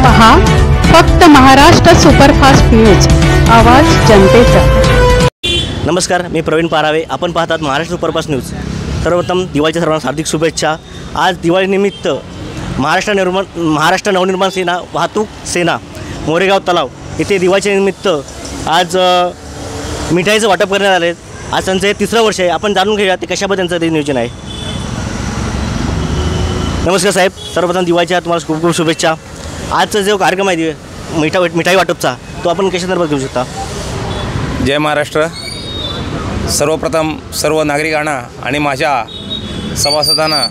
पहा फक्त Maharashtra superfast news, आवाज जनतेचा। नमस्कार, मी प्रवीण पारावे। आपण पाहतात महाराष्ट्र सुपरफास्ट न्यूज। सर्वप्रथम दिवाळीच्या सर्वांना हार्दिक शुभेच्छा। आज दिवाळीनिमित्त महाराष्ट्र नवनिर्माण सेना वाहतूक सेना मोरेगाव तलाव येथे दिवाळीच्या निमित्त आज मिठाईचं वाटप करण्यात आले। आज त्यांचं हे तिसरं वर्ष आहे। आपण जाणून घेऊया ते कशाबद्दल त्यांचं ते नियोजन आहे। नमस्कार साहेब, सर्वप्रथम दिवाळीच्या तुम्हाला खूप खूप शुभेच्छा। आजचा जो कार्यक्रम आहे मिठाई वाटपचा, तो आपण कशा संदर्भात घेऊ शकता? जय महाराष्ट्र। सर्वप्रथम सर्व नागरिकांना आणि माझ्या सभासदांना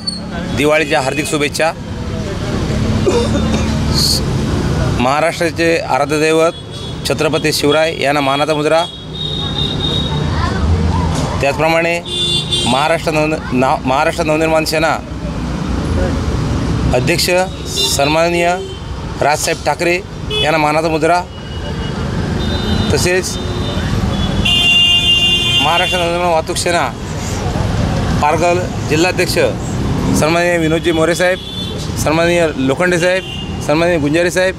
दिवाळीच्या हार्दिक शुभेच्छा। महाराष्ट्राचे आराध्यदैवत छत्रपती शिवराय यांना मानाचा मुजरा, त्याचप्रमाणे महाराष्ट्र नवनिर्माण सेना अध्यक्ष सन्माननीय राजसाहेब ठाकरे यांना मानाचा मुजरा, तसेच महाराष्ट्र नवनिर्माण वाहतूक सेना पारगल जिल्हाध्यक्ष सन्माननीय विनोदजी मोरे साहेब, सन्माननीय लोखंडे साहेब, सन्माननीय गुंजारी साहेब,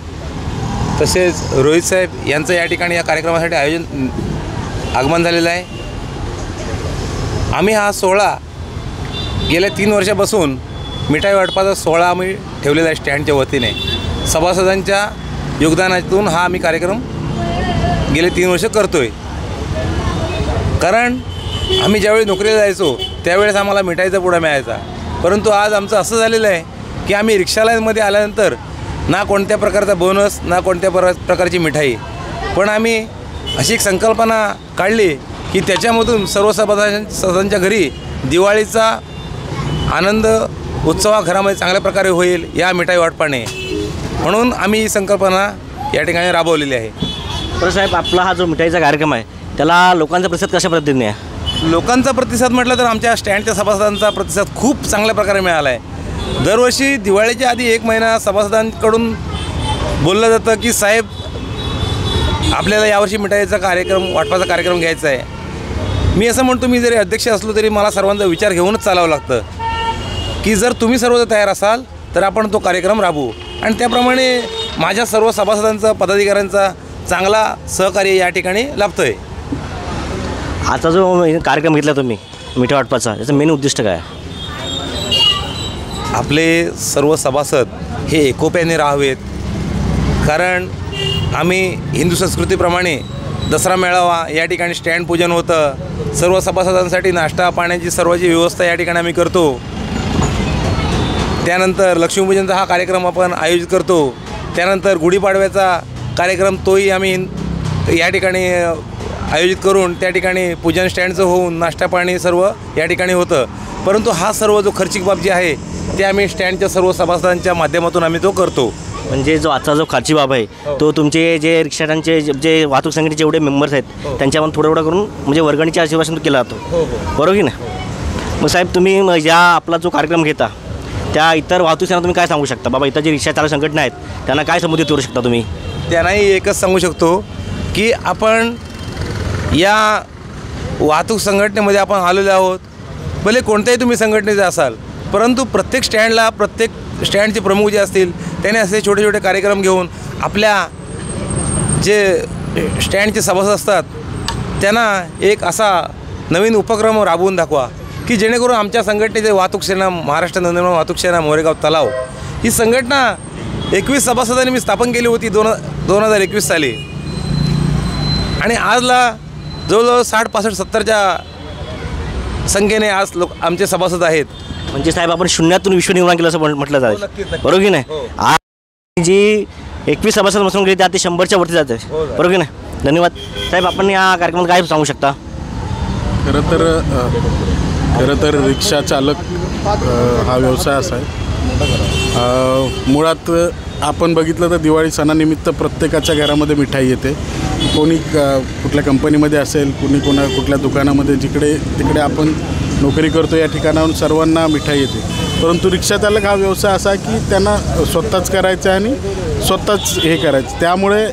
तसेच रोहित साहेब यांचं या ठिकाणी या कार्यक्रमासाठी आगमन झालेलं आहे। आम्ही हा सोहळा गेल्या 3 वर्षापासून मिठाई वाटपाचा सोहळा आम्ही ठेवलेला आहे स्टँडच्या वतीने। सभासदांच्या योगदानातून हा आम्ही कार्यक्रम गेले 3 वर्ष करतो आहे। कारण आम्ही ज्यावेळी नोकरीला जायचो त्यावेळेस आम्हाला मिठाईचा पुडा मिळायचा, परंतु आज आमचं असं झालेलं आहे की आम्ही रिक्षालाईनमध्ये आल्यानंतर ना कोणत्या प्रकारचा बोनस ना कोणत्या प्रकारची मिठाई, पण आम्ही अशी एक संकल्पना काढली की त्याच्यामधून सर्व सभासदांच्या घरी दिवाळीचा आनंद उत्सव घरामध्ये चांगल्या प्रकारे होईल या मिठाई वाटपाने, म्हणून आम्ही ही संकल्पना या ठिकाणी राबवलेली आहे। तर साहेब, आपला हा जो मिठाईचा कार्यक्रम आहे त्याला लोकांचा प्रतिसाद कशा पद्धतीने आहे? लोकांचा प्रतिसाद म्हटलं तर आमच्या स्टँडच्या सभासदांचा प्रतिसाद खूप चांगल्या प्रकारे मिळाला आहे। दरवर्षी दिवाळीच्या आधी 1 महिना सभासदांकडून बोललं जातं की साहेब आपल्याला यावर्षी मिठाईचा वाटपाचा कार्यक्रम घ्यायचा आहे। मी असं म्हणतो, मी जरी अध्यक्ष असलो तरी मला सर्वांचा विचार घेऊनच चालावं लागतं की जर तुम्ही सर्व तयार असाल तर आपण तो कार्यक्रम राबवू, आणि त्याप्रमाणे माझ्या सर्व सभासदांचा पदाधिकाऱ्यांचा चांगला सहकार्य या ठिकाणी लाभतं आहे। आता जो कार्यक्रम घेतला तुम्ही मिठाई वाटपाचा, याचं मेन उद्दिष्ट काय आहे? आपले सर्व सभासद हे एकोप्याने राहावेत, कारण आम्ही हिंदू संस्कृतीप्रमाणे दसरा मेळावा या ठिकाणी स्टँड पूजन होतं, सर्व सभासदांसाठी नाश्ता पाण्याची सर्वाची व्यवस्था या ठिकाणी आम्ही करतो। त्यानंतर लक्ष्मीपूजनचा हा कार्यक्रम आपण आयोजित करतो, त्यानंतर गुढीपाडव्याचा कार्यक्रम तोही आम्ही या ठिकाणी आयोजित करून त्या ठिकाणी पूजन स्टँडचं होऊन नाश्ता पाणी सर्व या ठिकाणी होतं। परंतु हा सर्व जो खर्चिक बाब जे आहे ते आम्ही स्टँडच्या सर्व सभासदांच्या माध्यमातून आम्ही तो करतो। म्हणजे जो आजचा जो खर्ची बाब आहे तो तुमचे जे रिक्षाचे जे वाहतूक संघटनेचे जेवढे मेंबर्स आहेत त्यांच्यावर थोडं करून म्हणजे वर्गणीच्या आशीर्वादातून केला जातो, बरोबर की ना? मग साहेब, तुम्ही ज्या आपला जो कार्यक्रम घेता त्या इतर वाहतूक सेना तुम्ही काय सांगू शकता? बाबा इतर जे रिक्षा चालक संघटना आहेत त्यांना काय संबोधित करू शकता तुम्ही? त्यांनाही एकच सांगू शकतो की आपण या वाहतूक संघटनेमध्ये आपण आलेलो आहोत। भले कोणत्याही तुम्ही संघटनेचे असाल, परंतु प्रत्येक स्टँडला प्रत्येक स्टँडचे प्रमुख जे असतील त्याने असे छोटे छोटे कार्यक्रम घेऊन आपल्या जे स्टँडचे सभासद असतात त्यांना एक असा नवीन उपक्रम राबवून दाखवा की जेणेकरून आमच्या संघटनेचे वाहतूक सेना महाराष्ट्र नवनिर्माण वाहतूक सेना मोरेगाव तलाव ही संघटना 21 सभासदांनी मी स्थापन केली होती 2021 साली, आणि आजला जवळजवळ 60-65-70च्या संख्येने आज आमचे सभासद आहेत। म्हणजे साहेब, आपण शून्यातून विश्व निर्माण केलं असं म्हटलं जातं, बरोबर की नाही? आज जी 21 सभासद बसून गेली त्या ते 100च्या वरती जाते, बरोबर की नाही? धन्यवाद साहेब। आपण या कार्यक्रमात काय सांगू शकता? खरं तर रिक्षा चालक हा व्यवसाय असा आहे, मुळात आपण बघितलं तर दिवाळी सणानिमित्त प्रत्येकाच्या घरामध्ये मिठाई येते। कोणी कुठल्या कंपनीमध्ये असेल, कुठल्या दुकानामध्ये, जिकडे तिकडे आपण नोकरी करतो या ठिकाणाहून सर्वांना मिठाई येते। परंतु रिक्षाचालक हा व्यवसाय असा की त्यांना स्वतःच करायचं आहे आणि स्वतःच हे करायचं। त्यामुळे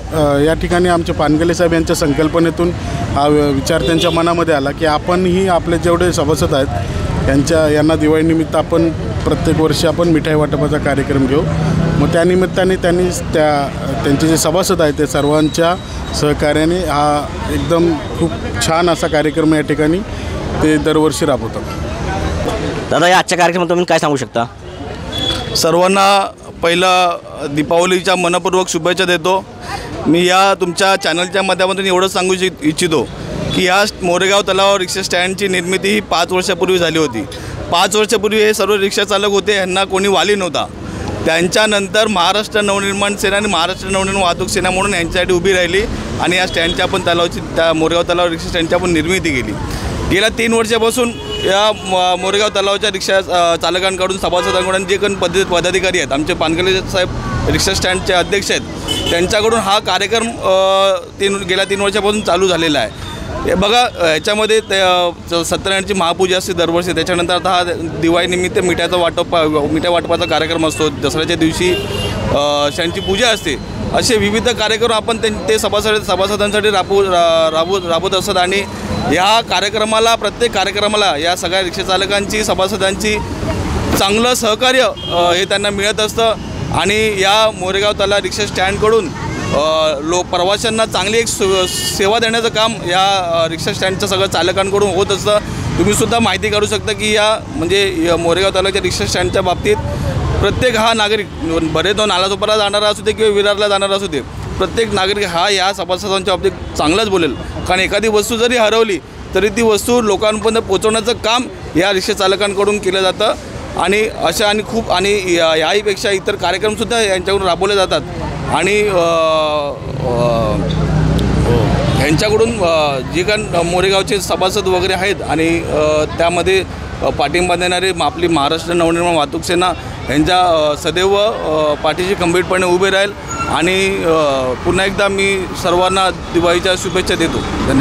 या ठिकाणी आमचे पानगले साहेब यांच्या संकल्पनेतून हा विचार त्यांच्या मनामध्ये आला की आपणही आपले जेवढे सभासद आहेत यांना दिवाळीनिमित्त आपण प्रत्येक वर्षी आपण मिठाई वाटपाचा कार्यक्रम घेऊ. मग त्यानिमित्ताने त्यांचे जे सभासद आहेत ते सर्वांच्या सहकार्याने हा एकदम खूप छान असा कार्यक्रम या ठिकाणी ते दरवर्षी राबवतात. दादा, या आजच्या कार्यक्रमात तुम्ही काय सांगू शकता? सर्वांना पहिला दीपावलीच्या मनपूर्वक शुभेच्छा देतो. मी या तुमच्या चॅनलच्या माध्यमातून एवढंच सांगू इच्छितो की या मोरेगाव तलाव रिक्षा स्टँडची निर्मिती ही 5 वर्षापूर्वी झाली होती. 5 वर्षापूर्वी हे सर्व रिक्षा चालक होते, यांना कोणी वाली नव्हता. त्यांच्यानंतर महाराष्ट्र नवनिर्माण सेना आणि महाराष्ट्र नवनिर्माण वाहतूक सेना म्हणून यांच्यासाठी उभी राहिली आणि या स्टँडच्या आपण त्या मोरेगाव तलाव रिक्षा स्टँडची आपण निर्मिती केली. गेल्या 3 वर्षापासून या मोरेगाव तलावच्या रिक्षा चालकांकडून सभासदांकडून जे काही पदाधिकारी आहेत, आमचे पानगले साहेब रिक्षा स्टँडचे अध्यक्ष आहेत, त्यांच्याकडून हा कार्यक्रम गेल्या 3 वर्षापासून चालू झालेला आहे. हे बघा, ह्याच्यामध्ये सत्यनारायणची महापूजा असते दरवर्षी. त्याच्यानंतर आता हा दिवाळीनिमित्त मिठाई वाटपाचा कार्यक्रम असतो. दसऱ्याच्या दिवशी त्यांची पूजा असते. असे विविध कार्यक्रम आपण ते सभासदांसाठी राबवत असतात आणि या कार्यक्रमाला, प्रत्येक कार्यक्रमाला या सगळ्या रिक्षाचालकांची, सभासदांची चांगलं सहकार्य हे त्यांना मिळत असतं. आणि या मोरेगाव तलाव रिक्षा स्टँडकडून प्रवाशांना चांगली एक सेवा देण्याचं काम या रिक्षा स्टँडच्या सगळ्या चालकांकडून होत असतं. तुम्हीसुद्धा माहिती काढू शकता की या मोरेगाव तलावाच्या रिक्षा स्टँडच्या बाबतीत प्रत्येक हा नागरिक, बरे तो नालासोपारा जाणारा असू दे किंवा विरारला जाणारा असू दे, प्रत्येक नागरिक हा या सभासदांच्या बाबतीत चांगलाच बोलेल. कारण एखादी वस्तू जरी हरवली तरी ती वस्तू लोकांपर्यंत पोहोचवण्याचं काम या रिक्षा चालकांकडून केलं जातं. आणि अशा आणि खूप आणि याहीपेक्षा इतर कार्यक्रमसुद्धा यांच्याकडून राबवले जातात. आणि यांच्याकडून जे काही मोरेगावचे सभासद वगैरे आहेत आणि त्यामध्ये पाठिंबा देणारे आपली महाराष्ट्र नवनिर्माण वाहतूक सेना यांच्या सदैव पाठीशी खंबीरपणे उभे राहील. आणि पुन्हा एकदा मी सर्वांना दिवाळीच्या शुभेच्छा देतो. धन्यवाद.